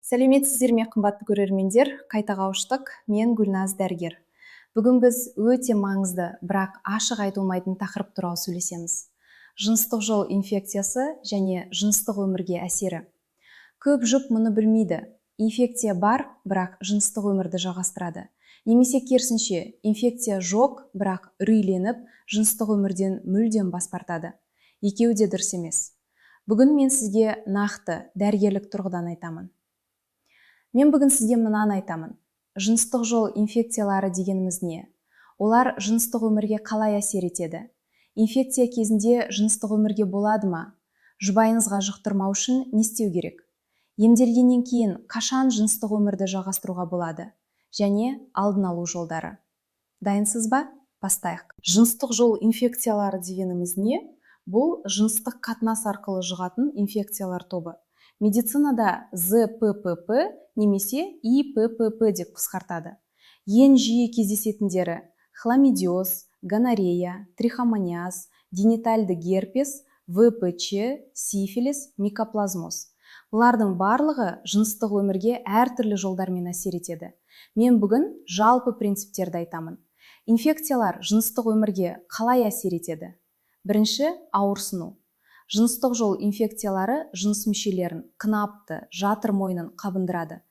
Сәлеметсіздер ме, қымбатты көрермендер? Қайта қауыштық. Мен Гүлназ дәрігер. Бүгін біз өте маңызды, бірақ ашық айтылмайтын тақырып туралы сөйлесеміз. Жыныстық жол инфекциясы және жыныстық өмірге әсері. Көп жұп мұны білмейді. Инфекция бар, бірақ жыныстық өмірді жалғастырады. Немесе керісінше, инфекция жоқ, бірақ үрейленіп, жыныстық өмірден мүлдем бас тартады. Екеуі де дұрыс емес. Бүгін мен сізге нақты дәрігерлік тұрғыдан айтамын. Мен бүгін сізге мынаны айтамын. Жыныстық жол инфекциялары дегеніміз не? Олар жыныстық өмірге қалай әсер етеді? Инфекция кезінде жыныстық өмірге болады ма? Жұбайыңызға жұқтырмау үшін не істеу керек? Емделгеннен кейін қашан жыныстық өмірді жалғастыруға болады? Және алдын алу жолдары. Дайынсыз ба? Бастайық. Жыныстық жол инфекциялары дегеніміз не? Бұл жыныстық қатынас арқылы жұғатын инфекциялар тобы. Медицинада ЗППП немесе ИППП деп қысқартады. Ең жиі кездесетіндері хламидиоз, гонорея, трихомониаз, генитальды герпес, ВПЧ, сифилис, микоплазмоз. Бұлардың барлығы жыныстық өмірге әртүрлі жолдармен әсер етеді. Мен бүгін жалпы принциптерді айтамын. Инфекциялар жыныстық өмірге қалай әсер етеді? Бірінші, ауырсыну. Жыныстық жол инфекциялары жыныс мүшелерін, қынапты, жатыр мойнын қабындырады.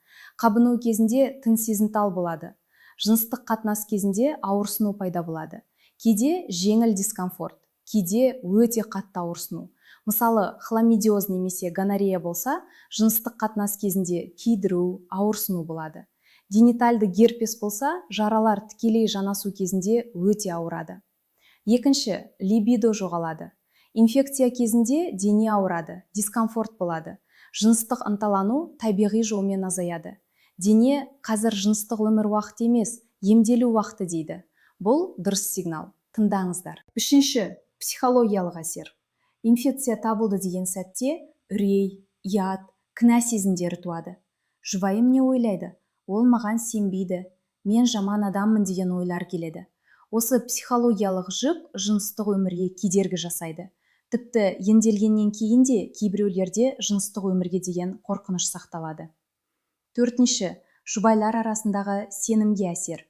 Қабыну кезінде тың сезімтал болады. Жыныстық қатынас кезінде ауырсыну пайда болады. Кейде жеңіл дискомфорт, кейде өте қатты ауырсыну. Мысалы, хламидиоз немесе гонорея болса, жыныстық қатынас кезінде күйдіру, ауырсыну болады. Генитальды герпес болса, жаралар тікелей жанасу кезінде өте ауырады. Екінші, либидо жоғалады. Инфекция кезінде дене ауырады, дискомфорт болады. Жыныстық ынталану табиғи жолмен азаяды. Дене қазір жыныстық өмір уақыты емес, емделу уақыты дейді. Бұл дұрыс сигнал. Тыңдаңыздар. Үшінші, психологиялық әсер. Инфекция табылды деген сәтте үрей, ұят, кінә сезімдері туады. Жұбайым не ойлайды? Ол маған сенбейді. Мен жаман адаммын деген ойлар келеді. Осы психологиялық жүк жыныстық өмірге кедергі жасайды. Тіпті емделгеннен кейін де кейбіреулерде жыныстық өмірге деген қорқыныш сақталады. Төртінші, жұбайлар арасындағы сенімге әсер.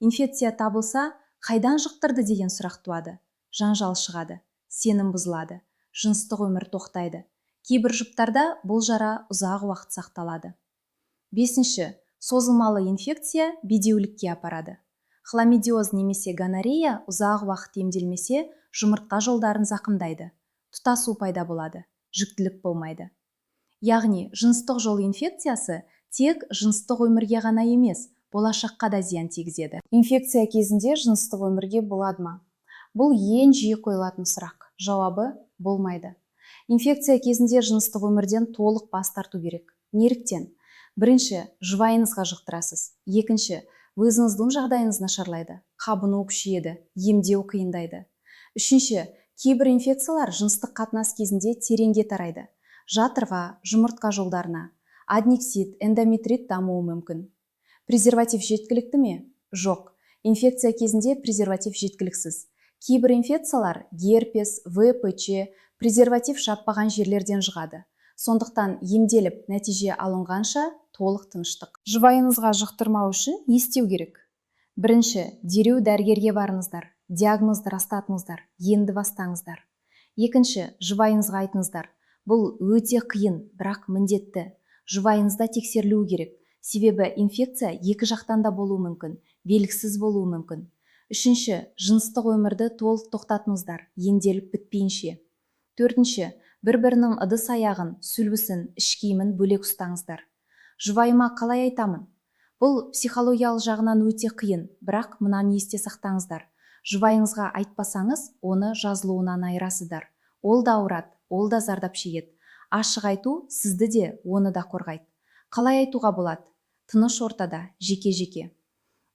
Инфекция табылса, қайдан жұқтырды деген сұрақ туады. Жанжал шығады, сенім бұзылады, жыныстық өмір тоқтайды. Кейбір жұптарда бұл жара ұзақ уақыт сақталады. Бесінші, созылмалы инфекция бедеулікке апарады. Хламидиоз немесе гонорея ұзақ уақыт емделмесе, жұмыртқа жолдарын зақымдайды. Тұтасу пайда болады, жүктілік болмайды. Яғни, жыныстық жол инфекциясы тек жыныстық өмірге ғана емес, болашаққа да зиян тигізеді. Инфекция кезінде жыныстық өмірге болады ма? Бұл ең жиі қойылатын сұрақ. Жауабы болмайды. Инфекция кезінде жыныстық өмірден толық бас тарту керек. Неліктен? Бірінші, жұбайыңызға жұқтырасыз. Екінші, өзіңіздің жағдайыңыз нашарлайды, қабыну күшейеді, емдеу қиындайды. Үшінші, кейбір инфекциялар жыныстық қатынас кезінде тереңге тарайды. Жатырға, жұмыртқа жолдарына, аднексит, эндометрит дамуы мүмкін. Презерватив жеткілікті ме? Жоқ. Инфекция кезінде презерватив жеткіліксіз. Кейбір инфекциялар герпес, ВПЧ, презерватив жаппаған жерлерден жұғады. Сондықтан емделіп нәтиже алынғанша толық тыныштық. Жұбайыңызға жұқтырмау үшін не істеу керек? Бірінші, дереу дәрігерге барыңыздар. Диагнозды растатыңыздар, енді бастаңыздар. Екінші, жұбайыңызға айтыңыздар. Бұл өте қиын, бірақ міндетті. Жұбайыңызда тексерілуі керек. Себебі инфекция екі жақтан да болуы мүмкін, белгісіз болуы мүмкін. Үшінші, жыныстық өмірді толық тоқтатыңыздар, емделіп бітпейінше. Төртінші, бір-бірінің ыдыс-аяғын, сүлбісін, іш киімін бөлек ұстаңыздар. Жұбайыма қалай айтамын? Бұл психологиялық жағынан өте қиын, бірақ мынаны есте сақтаңыздар. Жұбайыңызға айтпасаңыз, оны жазылуынан айырасыздар. Ол да ауырады, ол да зардап шегеді. Ашық айту сізді де, оны да қорғайды. Қалай айтуға болады? Тыныш ортада, жеке-жеке.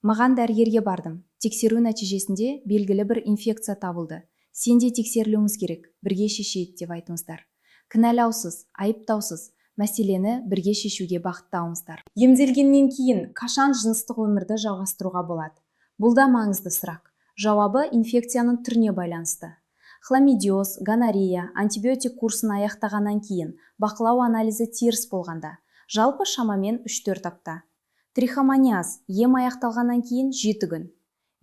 Маған дәрігерге бардым. Тексеру нәтижесінде белгілі бір инфекция табылды. Сен де тексерілуіңіз керек, бірге шешейік деп айтыңыздар. Кінәлаусыз, айыптаусыз, мәселені бірге шешуге бағыттауыңыздар. Емделгеннен кейін қашан жыныстық өмірді жалғастыруға болады? Бұл да маңызды сұрақ. Жауабы инфекцияның түріне байланысты. Хламидиоз, гонорея, антибиотик курсын аяқтағаннан кейін бақылау анализі теріс болғанда, Жалпы шамамен 3-4 апта. Трихомониаз ем аяқталғаннан кейін 7 күн.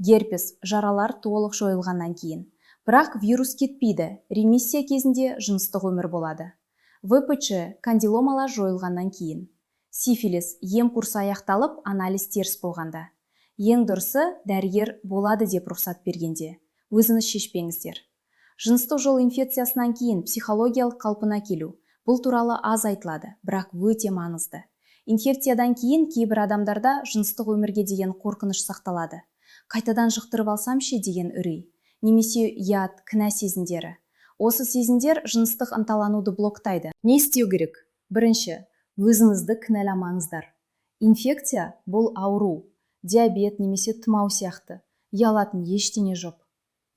Герпес жаралар толық жойылғаннан кейін. Бірақ вирус кетпейді, ремиссия кезінде жыныстық өмір болады. ВПЧ кандиломалар жойылғаннан кейін. Сифилис ем курсы аяқталып, анализ теріс болғанда. Ең дұрысы дәрігер болады деп рұқсат бергенде. Өзіңіз шешпеңіздер. Жыныстық жол инфекциясынан кейін психологиялық қалпына келу. Бұл туралы аз айтылады, бірақ өте маңызды. Инфекциядан кейін кейбір адамдарда жыныстық өмірге деген қорқыныш сақталады. Қайтадан жұқтырып алсам ше деген үрей. Немесе ұят, кінә сезімдері. Осы сезімдер жыныстық ынталануды блоктайды. Не істеу керек? Бірінші, өзіңізді кінәламаңыздар. Инфекция бұл ауру, диабет немесе тұмау сияқты. Ұялатын ештеңе жоқ.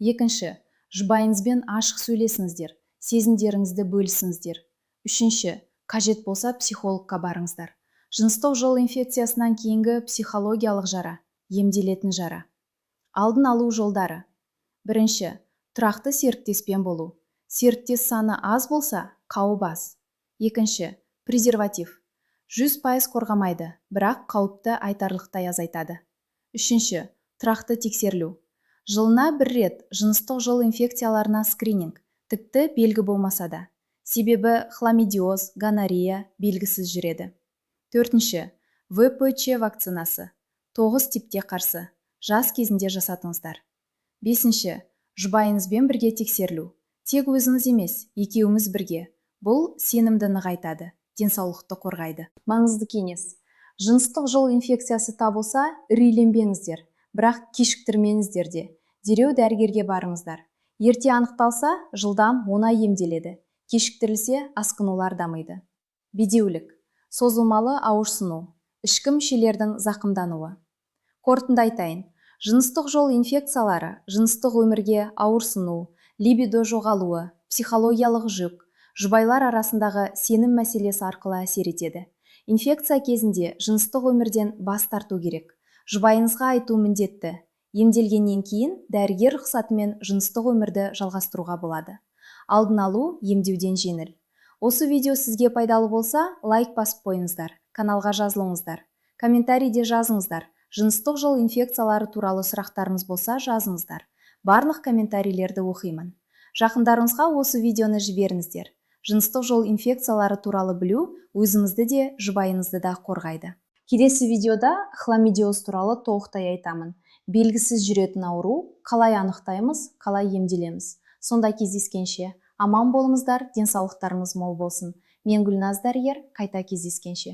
Екінші, жұбайыңызбен ашық сөйлесіңіздер, сезімдеріңізді бөлісіңіздер. Үшінші, қажет болса психологқа барыңыздар. Жыныстық жол инфекциясынан кейінгі психологиялық жара, емделетін жара. Алдын алу жолдары. Бірінші, тұрақты серіктеспен болу. Серіктес саны аз болса, қауіп аз. Екінші, презерватив. 100% қорғамайды, бірақ қауіпті айтарлықтай азайтады. Үшінші, тұрақты тексерілу. Жылына 1 рет жыныстық жол инфекцияларына скрининг, тіпті белгі болмаса да. Себебі хламидиоз, гонорея белгісіз жүреді. Төртінші, ВПЧ вакцинасы. 9 типте қарсы. Жас кезінде жасатыңыздар. Бесінші, жұбайыңызбен бірге тексерілу. Тек өзіңіз емес, екеуіміз бірге. Бұл сенімді нығайтады, денсаулықты қорғайды. Маңызды кеңес. Жыныстық жол инфекциясы табылса, үрейленбеңіздер, бірақ кешіктірмеңіздер де. Дереу дәрігерге барыңыздар. Ерте анықталса, жылдам оңай емделеді. Кешіктірілсе, асқынулар дамиды. Бедеулік. Созылмалы ауырсыну. Ішкі мүшелердің зақымдануы. Қорытынды айтайын. Жыныстық жол инфекциялары жыныстық өмірге ауырсыну, либидо жоғалуы, психологиялық жүк, жұбайлар арасындағы сенім мәселесі арқылы әсер етеді. Инфекция кезінде жыныстық өмірден бас тарту керек. Жұбайыңызға айту міндетті. Емделгеннен кейін дәрігер рұқсатымен жыныстық өмірді жалғастыруға болады. Алдын алу емдеуден жеңіл. Осы видео сізге пайдалы болса, лайк басып қойыңыздар, каналға жазылыңыздар, комментарийде жазыңыздар. Жыныстық жол инфекциялары туралы сұрақтарыңыз болса жазыңыздар. Барлық комментарийлерді оқимын. Жақындарыңызға осы видеоны жіберіңіздер. Жыныстық жол инфекциялары туралы білу өзіңізді де, жұбайыңызды да қорғайды. Келесі видеода хламидиоз туралы толықтай айтамын. Белгісіз жүретін ауру, қалай анықтаймыз, қалай емделеміз. Сонда кездескенше аман болыңыздар, денсаулықтарыңыз мол болсын. Мен Гүлназ дәрігер, қайта кездескенше.